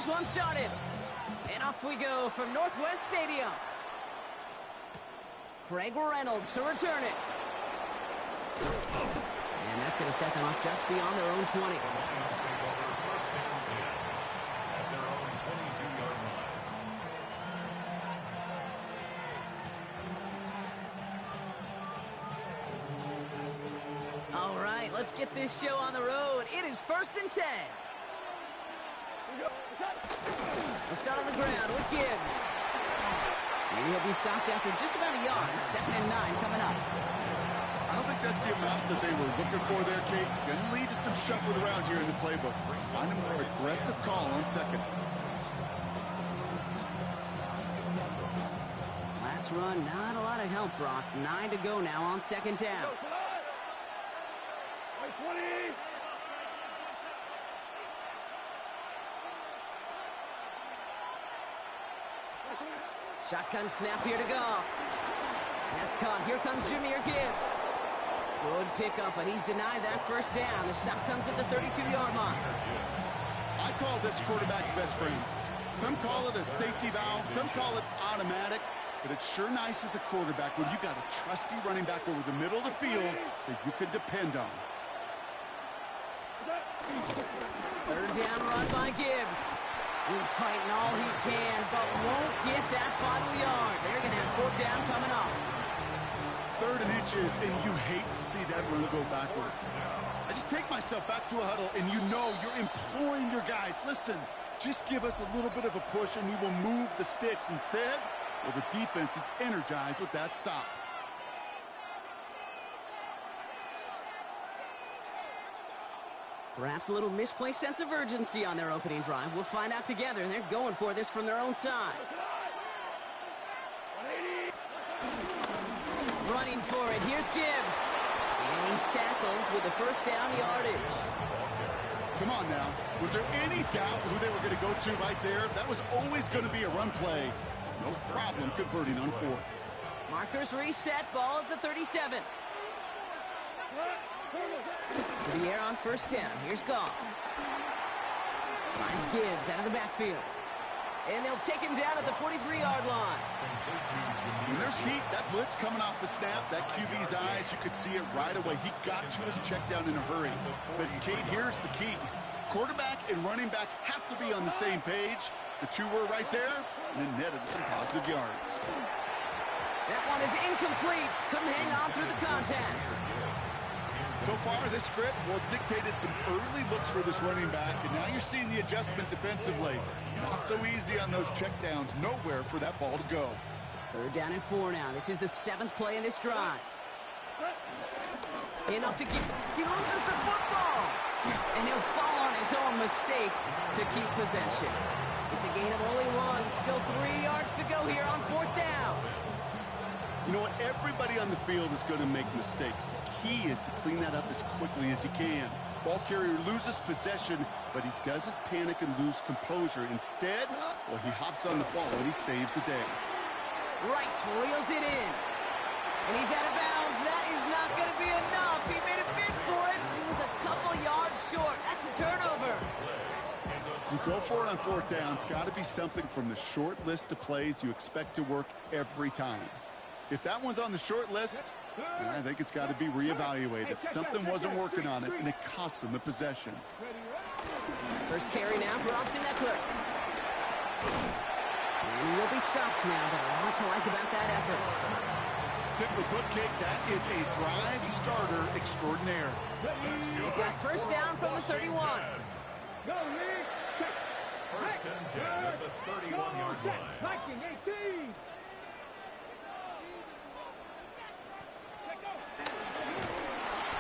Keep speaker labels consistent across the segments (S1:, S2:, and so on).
S1: this one started. And off we go from Northwest Stadium. Craig Reynolds to return it. And that's going to set them up just beyond their own 20. All right, let's get this show on the road. It is 1st and 10. We'll start on the ground with Gibbs. And he'll be stopped after just about a yard. 2nd and 9 coming up.
S2: I don't think that's the amount that they were looking for there, Kate. Going to lead to some shuffling around here in the playbook. Find a more aggressive call on 2nd.
S1: Last run, not a lot of help, Brock. 9 to go now on 2nd down. Shotgun snap here to Goff. That's caught. Here comes Jahmyr Gibbs. Good pickup, but he's denied that 1st down. The stop comes at the 32-yard line.
S2: I call this quarterback's best friend. Some call it a safety valve. Some call it automatic. But it's sure nice as a quarterback when you got a trusty running back over the middle of the field that you can depend on.
S1: 3rd down run by Gibbs. He's fighting all he can, but won't get that final yard. They're going to have 4th down coming up.
S2: 3rd and inches, and you hate to see that run go backwards. I just take myself back to a huddle, and you know you're imploring your guys, listen, just give us a little bit of a push, and we will move the sticks. Instead, well, the defense is energized with that stop.
S1: Perhaps a little misplaced sense of urgency on their opening drive. We'll find out together, and they're going for this from their own side. Running for it, here's Gibbs. And he's tackled with the 1st down yardage.
S2: Come on now. Was there any doubt who they were going to go to right there? That was always going to be a run play. No problem converting on 4th.
S1: Markers reset, ball at the 37. To the air on 1st down. Here's Goff. Finds Gibbs out of the backfield. And they'll take him down at the 43-yard line.
S2: When there's heat, that blitz coming off the snap, that QB's eyes, you could see it right away. He got to his check down in a hurry. But, Kate, here's the key. Quarterback and running back have to be on the same page. The two were right there, and then netted some positive yards.
S1: That one is incomplete. Couldn't hang on through the contact.
S2: So far, this script, well, it's dictated some early looks for this running back, and now you're seeing the adjustment defensively. Not so easy on those checkdowns. Nowhere for that ball to go.
S1: 3rd down and 4 now. This is the 7th play in this drive. Enough to get... He loses the football! And he'll fall on his own mistake to keep possession. It's a gain of only 1. Still 3 yards to go here on 4th down.
S2: You know what? Everybody on the field is going to make mistakes. The key is to clean that up as quickly as he can. Ball carrier loses possession, but he doesn't panic and lose composure. Instead, well, he hops on the ball and he saves the day.
S1: Right, reels it in. And he's out of bounds. That is not going to be enough. He made a bid for it, but he was a couple yards short. That's a turnover.
S2: You go for it on 4th down. It's got to be something from the short list of plays you expect to work every time. If that one's on the short list, I think it's got to be reevaluated. Something wasn't working on it, and it cost them the possession.
S1: First carry now for Austin Eckler. And he will be stopped now, but a lot to like about that effort.
S2: Simply put, Kate, that is a drive starter extraordinaire.
S1: They've got 1st down from the 31.
S3: Go, Nick!
S4: 1st and 10 at the 31-yard line.
S3: Viking 18!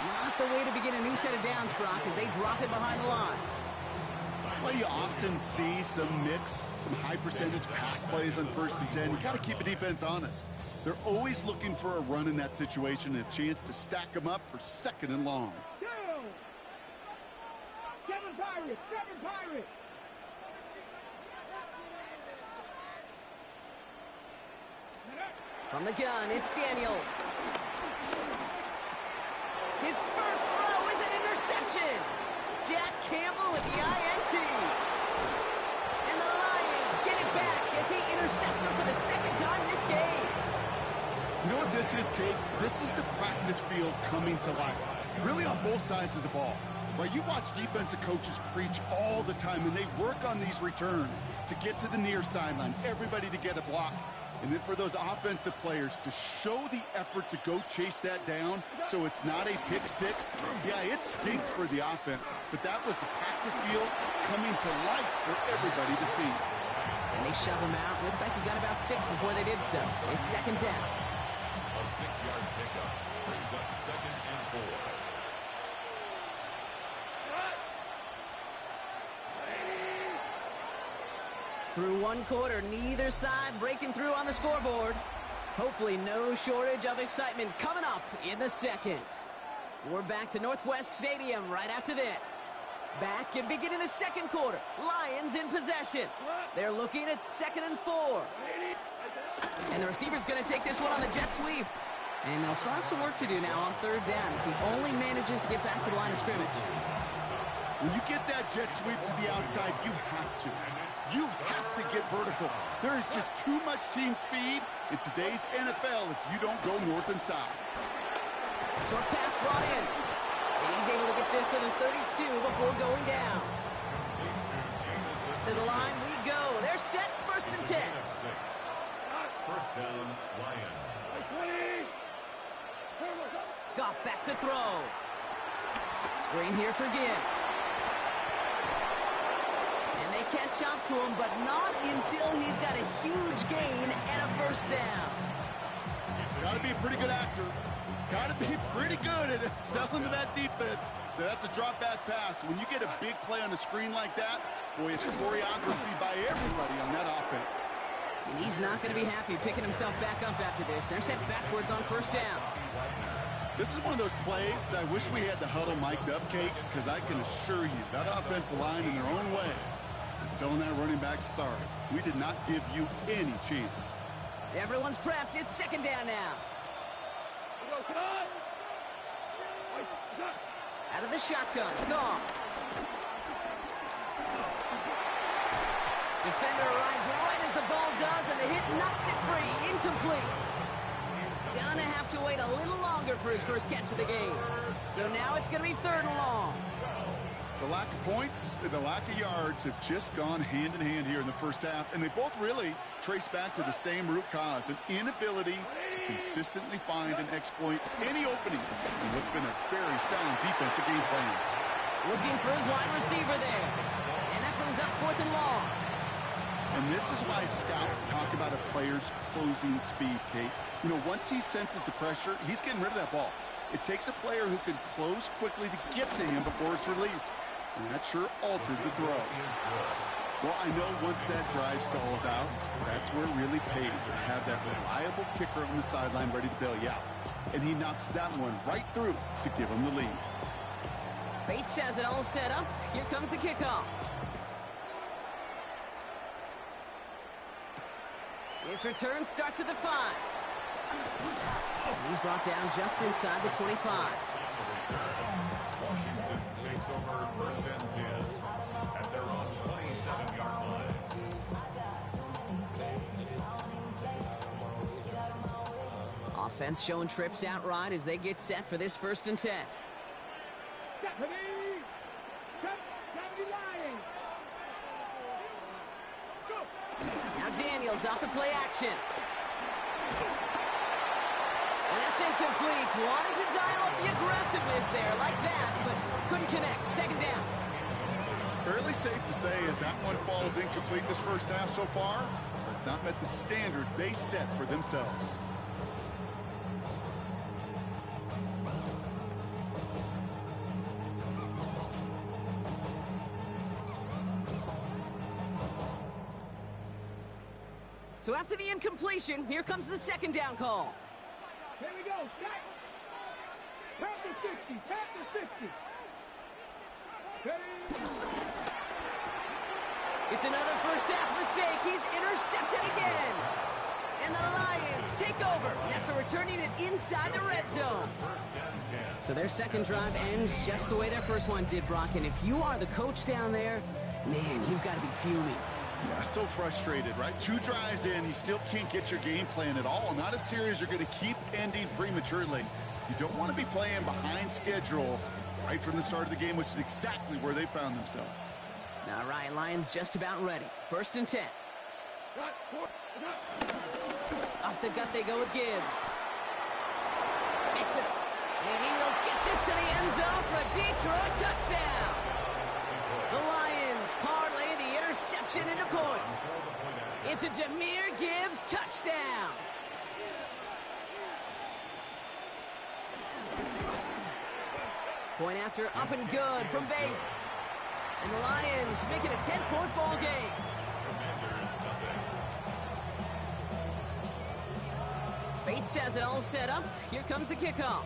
S1: Not the way to begin a new set of downs, Brock, as they drop it behind the line.
S2: That's why you often see some mix, some high percentage pass plays on 1st and 10. You got to keep a defense honest. They're always looking for a run in that situation and a chance to stack them up for 2nd and long.
S3: Kevin Pirate!
S1: From the gun, it's Daniels. His first throw is an interception. Jack Campbell with the INT. And Lions get it back as he intercepts him for the second time this game.
S2: You know what this is, Kate? This is the practice field coming to life. Really on both sides of the ball. Right, you watch defensive coaches preach all the time, and they work on these returns to get to the near sideline, everybody to get a block. And then for those offensive players to show the effort to go chase that down so it's not a pick six, yeah, it stinks for the offense. But that was the practice field coming to life for everybody to see.
S1: And they shove him out. Looks like he got about 6 before they did so. It's second down.
S4: A 6-yard pickup brings up 2nd and 4.
S1: Through one quarter, neither side breaking through on the scoreboard. Hopefully no shortage of excitement coming up in the second. We're back to Northwest Stadium right after this. Back and beginning the second quarter. Lions in possession. They're looking at 2nd and 4. And the receiver's going to take this one on the jet sweep. And they'll still have some work to do now on 3rd down as he only manages to get back to the line of scrimmage.
S2: When you get that jet sweep to the outside, you have to. You have to get vertical. There is just too much team speed in today's NFL if you don't go north and south.
S1: Short pass brought in. And he's able to get this to the 32 before going down. To the line we go. They're set, 1st and 10.
S4: First down, Lions.
S1: Goff back to throw. Screen here for Gibbs. And they catch up to him, but not until he's got a huge gain and a 1st down.
S2: Got to be a pretty good actor. Got to be pretty good at selling to that defense. That's a drop back pass. When you get a big play on the screen like that, boy, it's choreography by everybody on that offense.
S1: And he's not going to be happy picking himself back up after this. They're sent backwards on 1st down.
S2: This is one of those plays that I wish we had the huddle mic'd up, Kate, because I can assure you that offensive line in their own way is telling that running back, sorry, we did not give you any chance.
S1: Everyone's prepped. It's 2nd down now. Out of the shotgun. Gone. Defender arrives right as the ball does, and the hit knocks it free. Incomplete. Gonna have to wait a little longer for his first catch of the game. So now it's gonna be 3rd and long.
S2: The lack of points and the lack of yards have just gone hand in hand here in the first half, and they both really trace back to the same root cause, an inability to consistently find and exploit any opening in what's been a very sound defensive game plan.
S1: Looking for his wide receiver there. And that brings up 4th and long.
S2: And this is why scouts talk about a player's closing speed, Kate. You know, once he senses the pressure, he's getting rid of that ball. It takes a player who can close quickly to get to him before it's released. And that sure altered the throw. Well, I know once that drive stalls out, that's where it really pays to have that reliable kicker on the sideline ready to bail you out. And he knocks that one right through to give him the lead.
S1: Bates has it all set up. Here comes the kickoff. His return starts at the 5. And he's brought down just inside the 25.
S4: Washington takes over 1st and 10 at their own 27-yard line.
S1: Offense showing trips outright as they get set for this 1st and 10. Now Daniels off the play action. And that's incomplete. Wanted to dial up the aggressiveness there like that, but couldn't connect. 2nd down.
S2: Fairly safe to say as that one falls incomplete this first half so far, it's not met the standard they set for themselves.
S1: So after the incompletion, here comes the 2nd down call.
S3: Here we go. Tap the 60. Tap the 60.
S1: It's another first half mistake. He's intercepted again. And the Lions take over after returning it inside the red zone. So their second drive ends just the way their first one did, Brock. And if you are the coach down there, man, you've got to be fuming.
S2: Yeah, so frustrated, right? 2 drives in, you still can't get your game plan at all. Not if series are going to keep ending prematurely. You don't want to be playing behind schedule right from the start of the game, which is exactly where they found themselves.
S1: All right, Lions just about ready. 1st and 10. Off the gut they go with Gibbs. Exit. And he will get this to the end zone for a Detroit touchdown. The Lions parlay the interception into points. It's a Jahmyr Gibbs touchdown. Point after up and good from Bates. And the Lions make it a 10-point ball game. Bates has it all set up. Here comes the kickoff.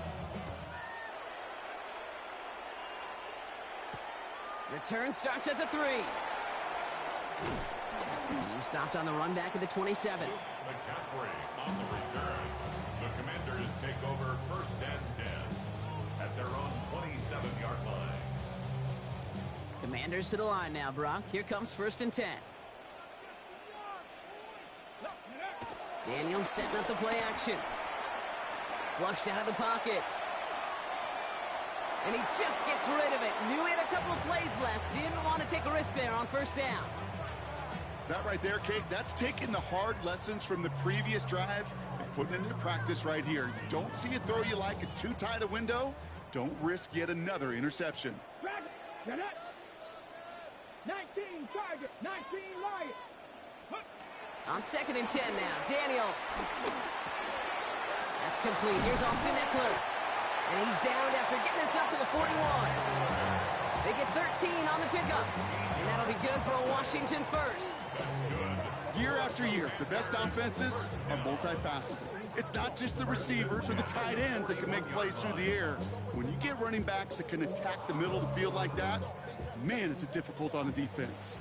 S1: Return starts at the 3. He's stopped on the run back at the 27.
S4: McCaffrey on the return. The Commanders take over 1st and 10 at their own 27-yard line.
S1: Commanders to the line now, Brock. Here comes 1st and 10. Daniels setting up the play action. Flushed out of the pocket. And he just gets rid of it. Knew he had a couple of plays left. Didn't want to take a risk there on 1st down.
S2: That right there, Kate, that's taking the hard lessons from the previous drive and putting it into practice right here. You don't see a throw you like, it's too tight a window. Don't risk yet another interception.
S3: 19 target, 19 Lions.
S1: On 2nd and 10 now, Daniels. That's complete. Here's Austin Eckler. And he's downed after getting this up to the 41. They get 13 on the pickup. And that'll be good for a Washington first.
S2: Year after year, the best offenses are multifaceted. It's not just the receivers or the tight ends that can make plays through the air. When you get running backs that can attack the middle of the field like that, man, is it difficult on the defense.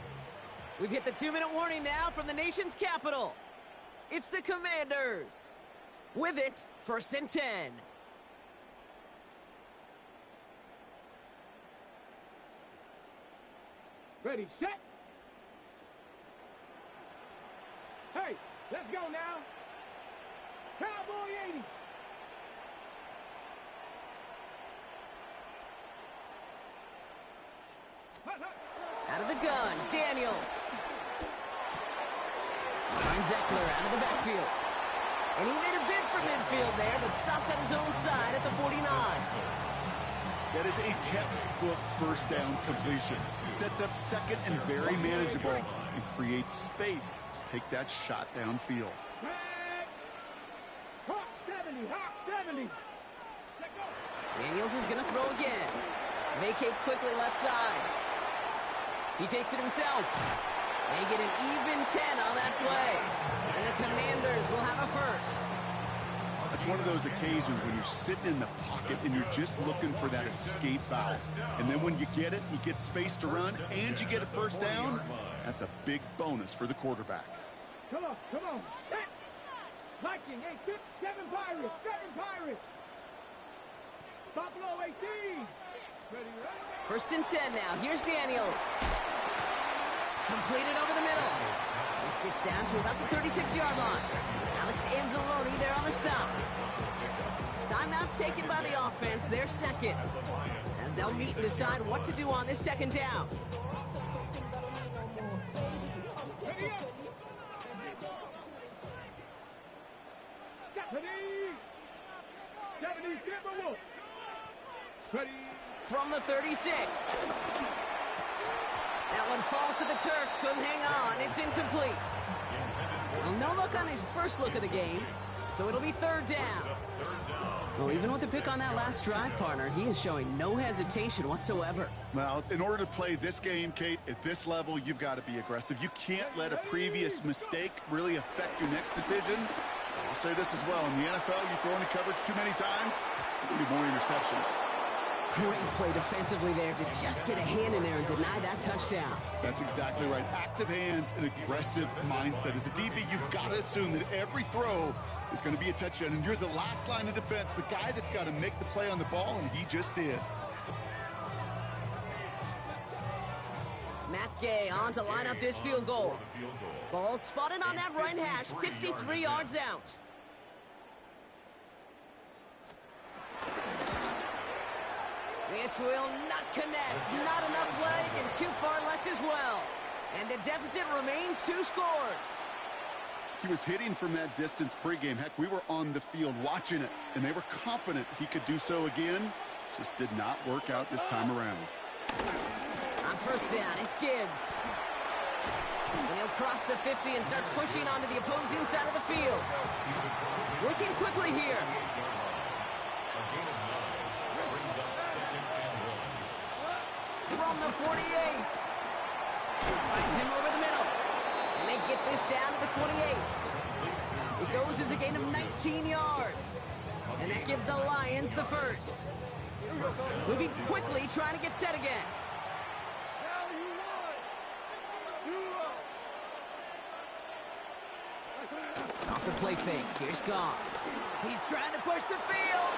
S1: We've hit the 2-minute warning now from the nation's capital. It's the Commanders. With it, 1st and 10.
S3: Ready, set. Hey, let's go now. Cowboy 80.
S1: Out of the gun, Daniels. Finds Eckler out of the backfield. And he made a bid for midfield there, but stopped on his own side at the 49.
S2: That is a textbook 1st down completion. Sets up 2nd and very manageable and creates space to take that shot downfield.
S3: Hawk 70, Hawk 70.
S1: Daniels is going to throw again. Vacates quickly left side. He takes it himself. They get an even 10 on that play. And the Commanders will have a first.
S2: It's one of those occasions when you're sitting in the pocket and you're just looking for that escape valve. And then when you get it, you get space to run, and you get a 1st down, that's a big bonus for the quarterback.
S3: Come on, come on. Set. Viking 8, 7 Pirates, 7 Pirates. Buffalo 18. Ready, right?
S1: 1st and 10 now. Here's Daniels. Completed over the middle. This gets down to about the 36-yard line. Alex Anzalone there on the stop. Timeout taken by the offense, their 2nd. As they'll meet and decide what to do on this 2nd down.
S3: Ready.
S1: From the 36. That one falls to the turf. Couldn't hang on. It's incomplete. Well, no look on his first look of the game, so it'll be 3rd down. Well, even with the pick on that last drive, partner, he is showing no hesitation whatsoever.
S2: Well, in order to play this game, Kate, at this level, you've got to be aggressive. You can't let a previous mistake really affect your next decision. I'll say this as well. In the NFL, you throw into coverage too many times, there'll be more interceptions.
S1: Great play defensively there to just get a hand in there and deny that touchdown.
S2: That's exactly right. Active hands and aggressive mindset. As a DB, you've got to assume that every throw is going to be a touchdown, and you're the last line of defense, the guy that's got to make the play on the ball, and he just did.
S1: Matt Gay on to line up this field goal. Ball spotted on that right hash, 53 yards out. This will not connect. Not enough leg and too far left as well. And the deficit remains 2 scores.
S2: He was hitting from that distance pregame. Heck, we were on the field watching it, and they were confident he could do so again. Just did not work out this time around.
S1: On first down, it's Gibbs. And he'll cross the 50 and start pushing onto the opposing side of the field. Working quickly here. From the 48. Finds him over the middle. And they get this down to the 28. It goes as a gain of 19 yards. And that gives the Lions the first. Moving quickly, trying to get set again. Off the play fake. Here's Goff. He's trying to push the field.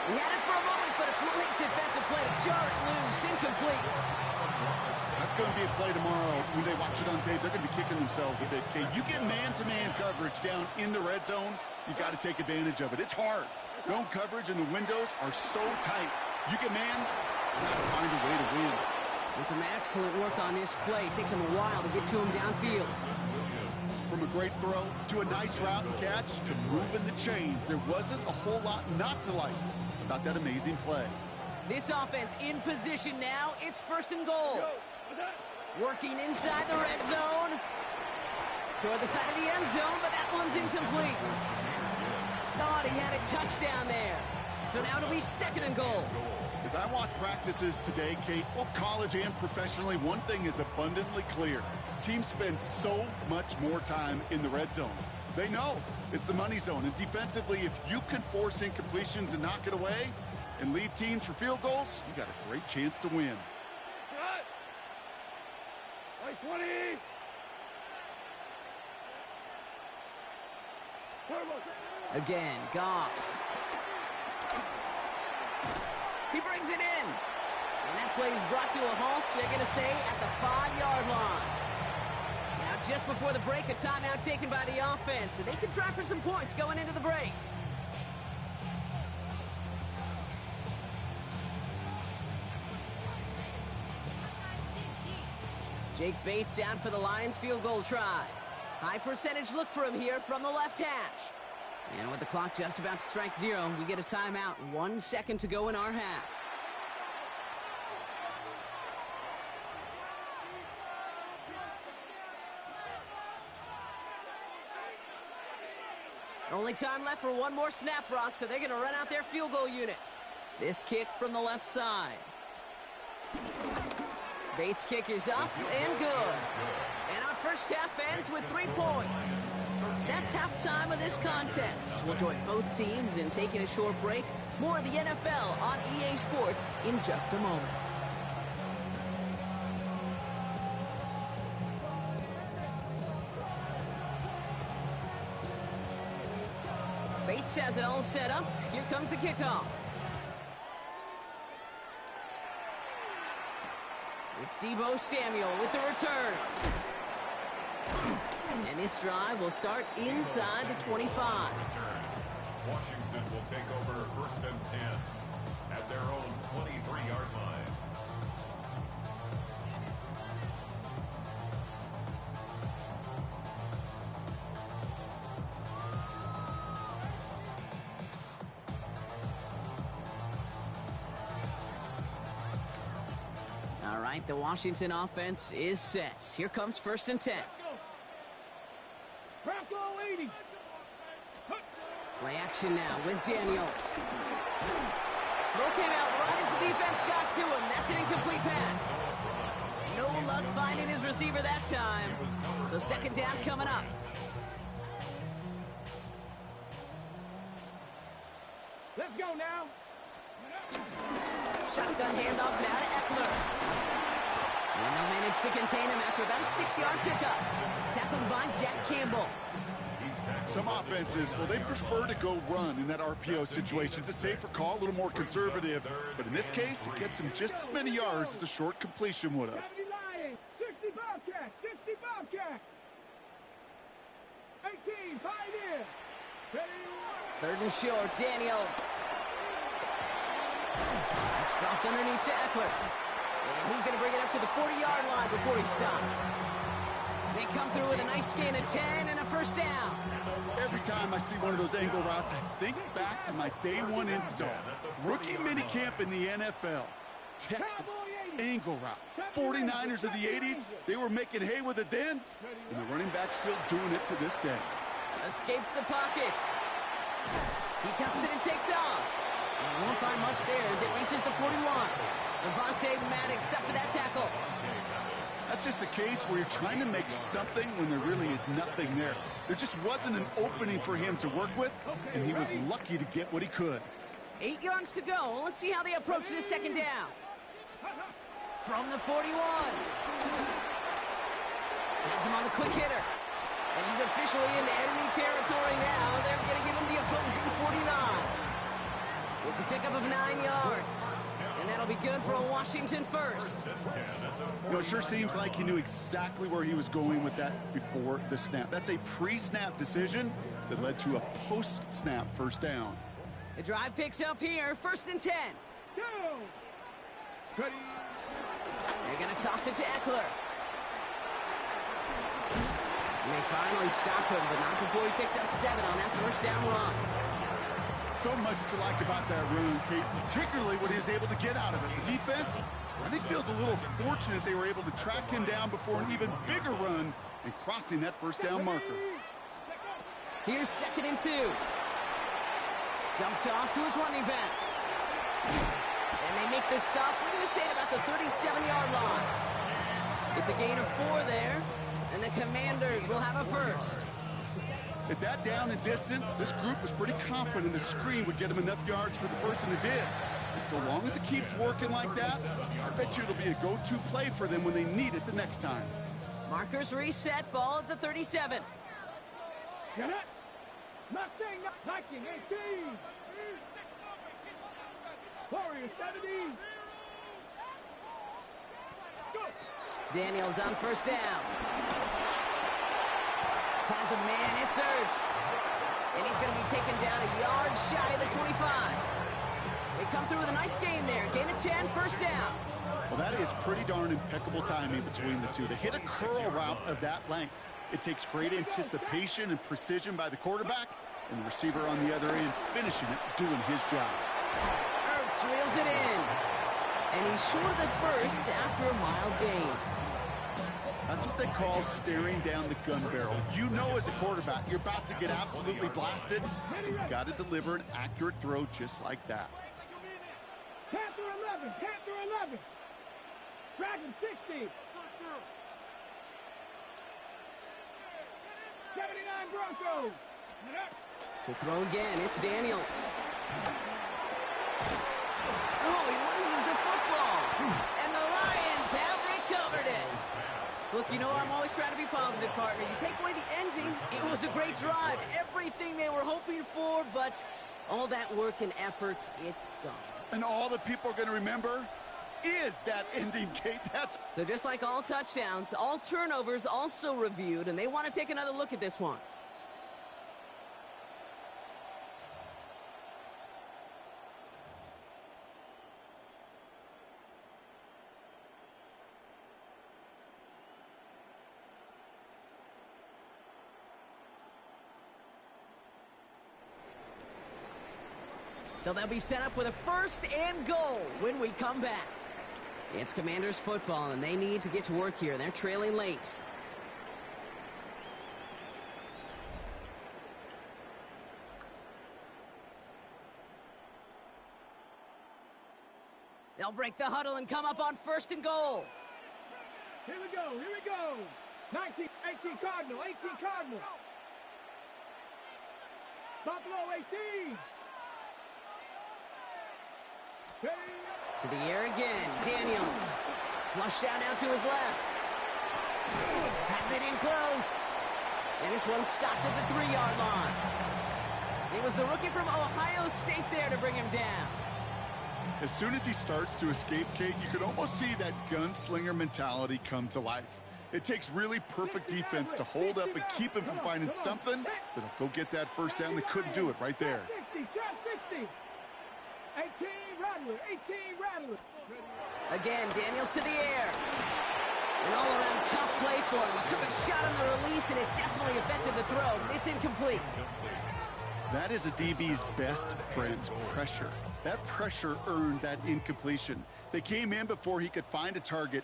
S1: He had it for a moment, but a great defensive play to jar it loose. Incomplete.
S2: That's going to be a play tomorrow. When they watch it on tape, they're going to be kicking themselves a bit. Okay, you get man-to-man coverage down in the red zone, you got to take advantage of it. It's hard. Zone coverage and the windows are so tight. You get man, you got to find a way to win.
S1: And some excellent work on this play. It takes him a while to get to him downfield.
S2: From a great throw to a nice route and catch to moving the chains, there wasn't a whole lot not to like about that amazing play.
S1: This offense in position now. It's first and goal. Working inside the red zone. Toward the side of the end zone, but that one's incomplete. Thought he had a touchdown there. So now it'll be second and goal.
S2: As I watch practices today, Kate, both college and professionally, one thing is abundantly clear. Teams spend so much more time in the red zone. They know it's the money zone. And defensively, if you can force incompletions and knock it away and leave teams for field goals, you got a great chance to win.
S3: Like 20.
S1: Again, Goff. He brings it in. And that play is brought to a halt, so they're going to say at the 5-yard line. Now, just before the break, a timeout taken by the offense. And they can try for some points going into the break. Jake Bates out for the Lions field goal try. High percentage look for him here from the left hash. And with the clock just about to strike 0, we get a timeout. 1 second to go in our half. Only time left for one more snap, Brock, so they're going to run out their field goal unit. This kick from the left side. Bates' kick is up and good. And our first half ends with 3 points. That's halftime of this contest. We'll join both teams in taking a short break. More of the NFL on EA Sports in just a moment. Bates has it all set up. Here comes the kickoff. It's Deebo Samuel with the return. And this drive will start inside the 25.
S4: Washington will take over first and 10 at their own 23-yard line.
S1: All right, the Washington offense is set. Here comes first and 10. Play action now with Daniels. Throw came out right as the defense got to him. That's an incomplete pass. No luck finding his receiver that time. So second down coming up.
S3: Let's go now.
S1: Shotgun handoff now to Eckler. And they'll manage to contain him after about a 6-yard pickup. Tackled by Jack Campbell.
S2: Some offenses, well, they prefer to go run in that RPO situation. It's a safer call, a little more conservative. But in this case, it gets him just as many yards as a short completion would have.
S3: Tied in. Ready.
S1: Third and short, Daniels. It's dropped underneath to Eckler. And he's going to bring it up to the 40-yard line before he stopped. They come through with a nice gain of 10 and a first down.
S2: Every time I see one of those angle routes, I think back to my day one install. Rookie minicamp in the NFL. Texas, angle route. 49ers of the 80s, they were making hay with it then, and the running back's still doing it to this day.
S1: Escapes the pocket. He tucks it and takes off. And won't find much there as it reaches the 41. Devontae Maddox up for that tackle.
S2: That's just a case where you're trying to make something when there really is nothing there. There just wasn't an opening for him to work with, and he was lucky to get what he could.
S1: 8 yards to go. Let's see how they approach this second down. From the 41. Has him on the quick hitter. And he's officially into enemy territory now. They're going to give him the opposing 49. It's a pickup of 9 yards. And that'll be good for a Washington first.
S2: You know, it sure seems like he knew exactly where he was going with that before the snap. That's a pre-snap decision that led to a post-snap first down.
S1: The drive picks up here, 1st and 10.
S3: Go. Ready.
S1: They're going to toss it to Eckler. And they finally stop him, but not before he picked up 7 on that first down run.
S2: So much to like about that run, Kate, particularly what he was able to get out of it. The defense, I think, feels a little fortunate they were able to track him down before an even bigger run and crossing that first down marker.
S1: Here's 2nd and 2. Dumped off to his running back. And they make the stop, we're going to say, at about the 37-yard line. It's a gain of 4 there, and the Commanders will have a first.
S2: At that down and distance, this group was pretty confident the screen would get him enough yards for the first, and it did. And so long as it keeps working like that, I bet you it'll be a go-to play for them when they need it the next time.
S1: Markers reset, ball at the 37.
S3: Get it. Nothing. Viking 18. Warriors 17. Go.
S1: Daniels on first down. Has a man, it's Ertz. And he's going to be taken down a yard shy of the 25. They come through with a nice gain there. Gain of 10, first down.
S2: Well, that is pretty darn impeccable timing between the two. To hit a curl route of that length, it takes great anticipation and precision by the quarterback, and the receiver on the other end finishing it, doing his job.
S1: Ertz reels it in. And he's short of the first after a mild gain.
S2: That's what they call staring down the gun barrel. You know as a quarterback, you're about to get absolutely blasted. You've got to deliver an accurate throw just like that.
S3: Panther 11. Panther 11. Dragon 60. 79 Broncos.
S1: To throw again, it's Daniels. Oh, he loses the football. And the Lions have recovered it. Look, you know, I'm always trying to be positive, partner. You take away the ending, it was a great drive. Everything they were hoping for, but all that work and effort, it's gone.
S2: And all that people are going to remember is that ending, Kate. That's
S1: So just like all touchdowns, all turnovers also reviewed, and they want to take another look at this one. So they'll be set up with a 1st and goal when we come back. It's Commanders football, and they need to get to work here. They're trailing late. They'll break the huddle and come up on 1st and goal.
S3: Here we go. Here we go. 19, 18 Cardinal. 18 Cardinal. Buffalo 18.
S1: To the air again. Daniels. Flushed out now to his left. Has it in close. And this one stopped at the 3-yard line. It was the rookie from Ohio State there to bring him down.
S2: as soon as he starts to escape, Kate, you could almost see that gunslinger mentality come to life. It takes really perfect defense to hold up and keep him from finding something that'll go get that first down. They couldn't do it right there.
S3: 60, 18 Rattler, 18 Rattler.
S1: Again, Daniels to the air. An all-around tough play for him. He took a shot on the release, and it definitely affected the throw. It's incomplete.
S2: That is a DB's best friend, pressure. That pressure earned that incompletion. They came in before he could find a target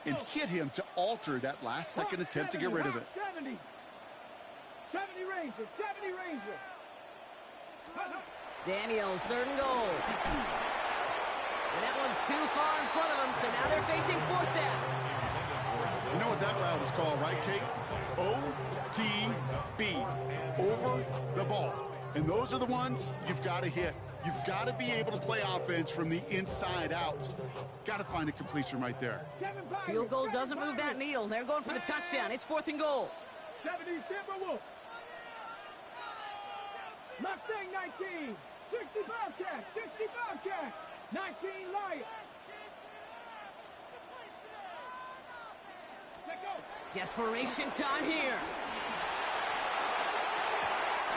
S2: and hit him to alter that last-second attempt to get rid of it.
S3: 70 Ranger, 70 Ranger.
S1: Daniels, 3rd and goal. And that one's too far in front of them, so now they're facing 4th down.
S2: You know what that route is called, right, Kate? OTB, over the ball. And those are the ones you've got to hit. You've got to be able to play offense from the inside out. Got to find a completion right there.
S1: Field goal doesn't move that needle. They're going for the touchdown. It's 4th and goal.
S3: 70 Timberwolves. Mustang 19. 60 Bobcat. 60 Bobcat. 19 Lion.
S1: Desperation time here.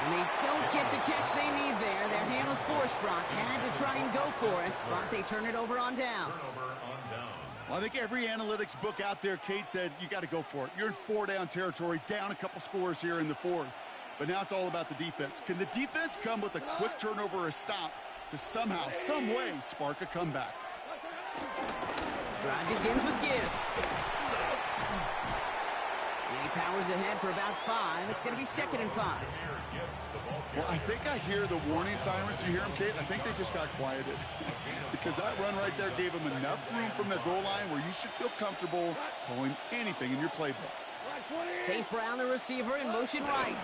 S1: And they don't get the catch they need there. Their hand was forced. Brock had to try and go for it, but they turn it over on downs.
S2: Well, I think every analytics book out there, Kate, said you got to go for it. You're in 4-down territory, down a couple scores here in the 4th. But now it's all about the defense. Can the defense come with a quick turnover or a stop to somehow, some way, spark a comeback?
S1: Drive begins with Gibbs. He powers ahead for about 5. It's going to be 2nd and 5.
S2: Well, I think I hear the warning sirens. You hear them, Kate? I think they just got quieted. Because that run right there gave them enough room from the goal line where you should feel comfortable calling anything in your playbook.
S1: St. Brown, the receiver, in motion right.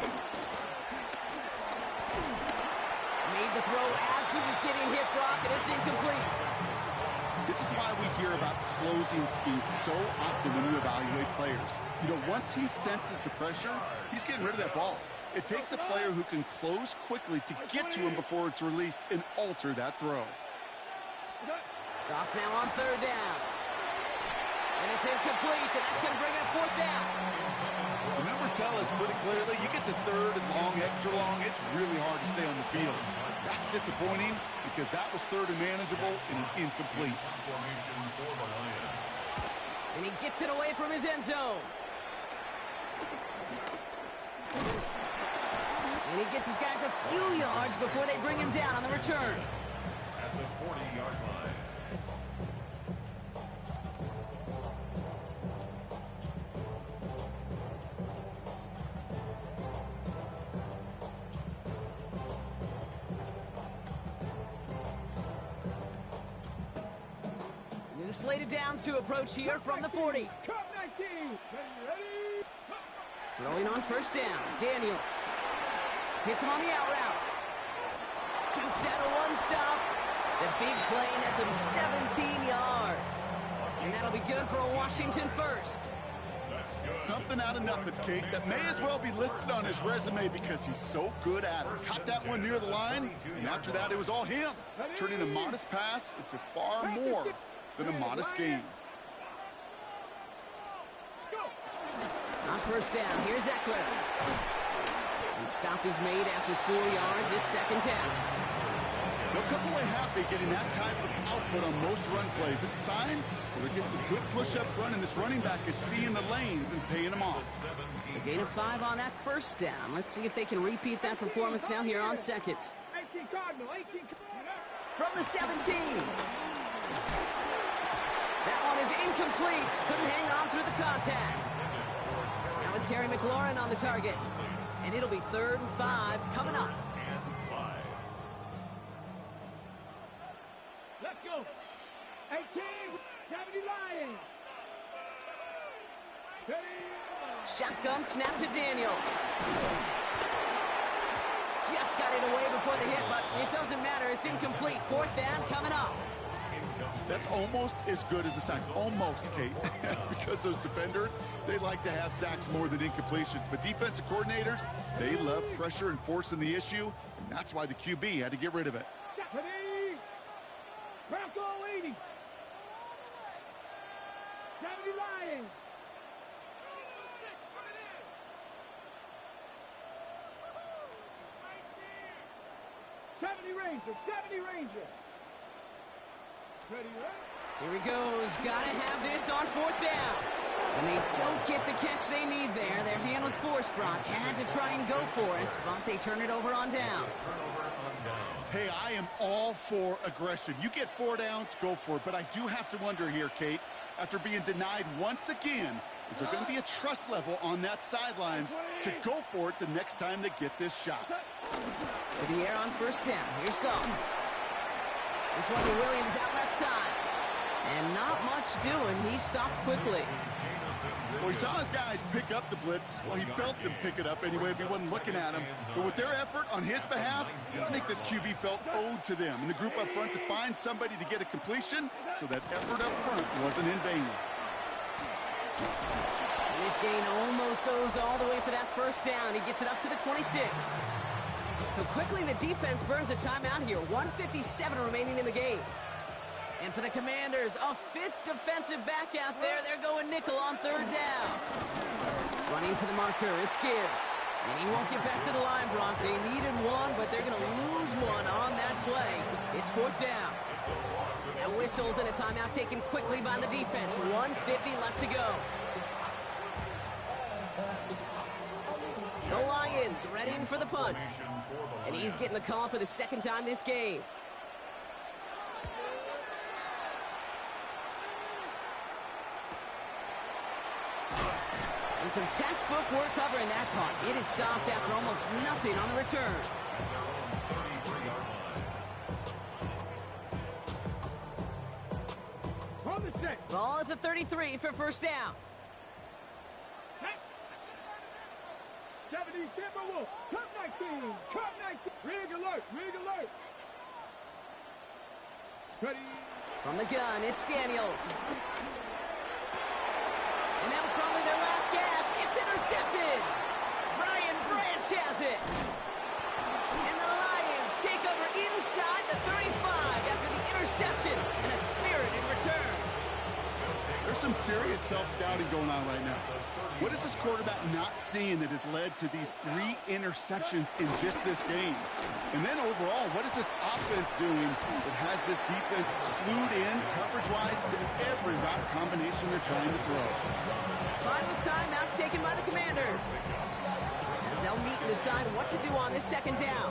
S1: Made the throw as he was getting hit, Brock, and it's incomplete.
S2: This is why we hear about closing speed so often when you evaluate players. You know, once he senses the pressure, he's getting rid of that ball. It takes a player who can close quickly to get to him before it's released and alter that throw.
S1: Goff now on 3rd down. And it's incomplete, and that's going to bring up 4th down.
S2: The numbers tell us pretty clearly, you get to 3rd and long, extra long, it's really hard to stay on the field. That's disappointing because that was 3rd and manageable and incomplete.
S1: And he gets it away from his end zone. And he gets his guys a few yards before they bring him down on the return.
S4: At the 40-yard line.
S1: New slated downs to approach here from the 40. Throwing on 1st down. Daniels hits him on the out route. Dukes out a 1-stop. The big play nets him 17 yards. And that'll be good for a Washington first.
S2: Something out of nothing, Kate, that may as well be listed on his resume because he's so good at it. Caught that one near the line, and after that, it was all him. Turning a modest pass into far more than a modest gain.
S1: On 1st down, here's Eckler. And stop is made after 4 yards. It's 2nd down.
S2: They'll come away happy getting that type of output on most run plays. It's a sign where they're getting some good push up front, and this running back is seeing the lanes and paying them off.
S1: So gain of 5 on that 1st down. Let's see if they can repeat that performance now here on 2nd. From the 17. That one is incomplete. Couldn't hang on through the contact. Now is Terry McLaurin on the target. And it'll be 3rd and 5 coming up.
S3: Let's go. 18, 70 Lions.
S1: Shotgun snap to Daniels. Just got it away before the hit, but it doesn't matter. It's incomplete. 4th down coming up.
S2: That's almost as good as a sack. Almost, Kate. Because those defenders, they like to have sacks more than incompletions. But defensive coordinators, they love pressure and forcing the issue. And that's why the QB had to get rid of it.
S3: Bronco 80. 70 Lions. 70 Ranger, 70 Ranger. Ready, right?
S1: Here he goes. Gotta have this on 4th down. And they don't get the catch they need there. Their hand was forced, Brock. Had to try and go for it, but they turn it over on downs.
S2: Hey, I am all for aggression. You get 4 downs, go for it. But I do have to wonder here, Kate, after being denied once again, is there going to be a trust level on that sidelines to go for it the next time they get this shot?
S1: To the air on 1st down. Here's Gone. This one to Williams out left side. And not much doing. He stopped quickly.
S2: Well, he saw his guys pick up the blitz. Well, he felt them pick it up anyway if he wasn't looking at him. But with their effort on his behalf, I think this QB felt owed to them and the group up front to find somebody to get a completion, so that effort up front wasn't in vain.
S1: And this gain almost goes all the way for that 1st down. He gets it up to the 26. So quickly the defense burns a timeout here. 1:57 remaining in the game. And for the Commanders, a 5th defensive back out there. They're going nickel on 3rd down. Running for the marker, it's Gibbs. And he won't get back to the line, Brock. They needed one, but they're going to lose one on that play. It's 4th down. Now whistles and a timeout taken quickly by the defense. 1:50 left to go. The Lions ready for the punt. And he's getting the call for the 2nd time this game. And some textbook work covering that punt. It is stopped after almost nothing on the return.
S3: On the set.
S1: Ball at the 33 for 1st down.
S3: 70 Timberwolves. Cup 19. Cup 19. Rig alert. Rig alert. Ready.
S1: From the gun, it's Daniels. And that was probably their last gasp. It's intercepted. Brian Branch has it. And the Lions take over inside the 35 after the interception and a spirited return.
S2: There's some serious self-scouting going on right now. What is this quarterback not seeing that has led to these 3 interceptions in just this game? And then overall, what is this offense doing that has this defense clued in coverage-wise to every route combination they're trying to throw?
S1: Final timeout taken by the Commanders, as they'll meet and decide what to do on this 2nd down.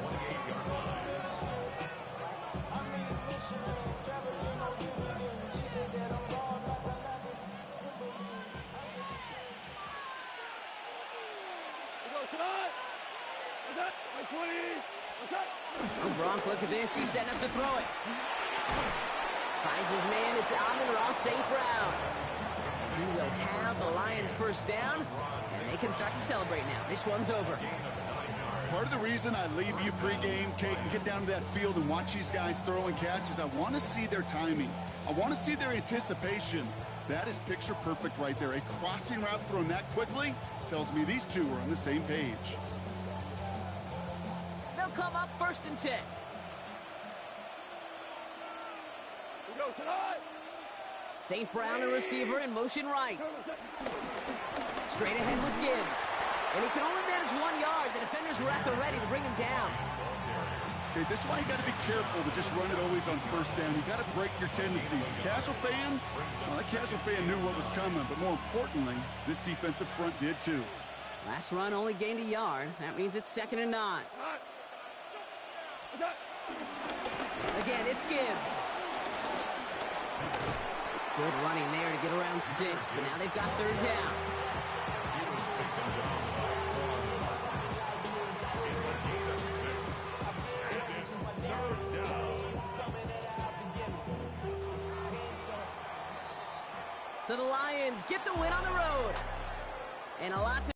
S1: Oh, Gronk, look at this. He's setting up to throw it. Finds his man. It's Amon-Ra St. Brown. He will have the Lions 1st down, and they can start to celebrate now. This one's over.
S2: Part of the reason I leave you pregame, Kate, and get down to that field and watch these guys throw and catch is I want to see their timing. I want to see their anticipation. That is picture perfect right there. A crossing route thrown that quickly tells me these two are on the same page.
S1: They'll come up 1st and 10.
S3: We go tonight.
S1: St. Brown, the receiver, in motion right. Straight ahead with Gibbs. And he can only manage 1 yard. The defenders were at the ready to bring him down.
S2: Okay, this is why you got to be careful to just run it always on 1st down. You got to break your tendencies. The casual fan, well, that casual fan knew what was coming, but more importantly, this defensive front did too.
S1: Last run only gained a yard. That means it's 2nd and 9. Again, it's Gibbs. Good running there to get around 6, but now they've got 3rd down. So the Lions get the win on the road. And a lot to